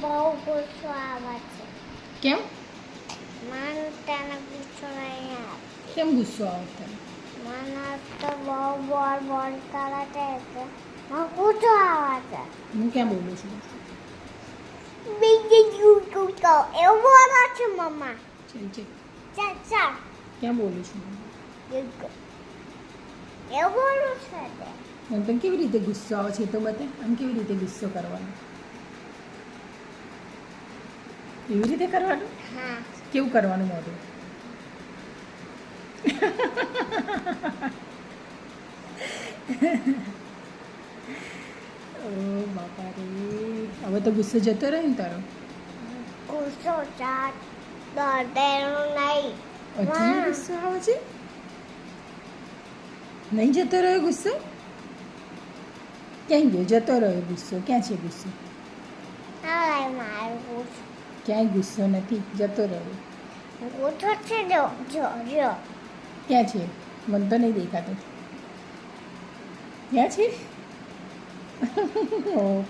બહુ ગુસ્સો આવે છે. કેમ મને તને ગુસ્સો નહીં આવે. કેમ ગુસ્સો આવે તને મને તો બહુ બોલ કરે છે એટલે મને ગુસ્સો આવે છે. હું ક્યાં બોલું છું બીજી ગુસ્સો તો એવું બોલે છે મમ્મા. ચાલ ચાલ ચાલ ચાલ ક્યાં બોલું છું એવું બોલું છે તે. મને પણ કેવી રીતે ગુસ્સો આવે છે એ તો બતા આમ કેવી રીતે ગુસ્સો કરવાનો એવી રીતે કરવાનું હા કેવું કરવાનું મોઢું ઓ બાપા રે હવે તો ગુસ્સો જતો રહે ને તારો ગુસ્સો ચાટ ડરેલું નહીં. હજી ગુસ્સો આવે છે નહીં જતો રહ્યો ગુસ્સો ક્યાં ગયો જતો રહ્યો ગુસ્સો ક્યાં છે ગુસ્સો હવે મારું ગુસ્સો ક્યાંય ગુસ્સો નથી જતો રહ્યો ગુસ્સો છે જો જો જો ક્યાં છે મને તો નહીં દેખાતો ક્યાં છે ઓ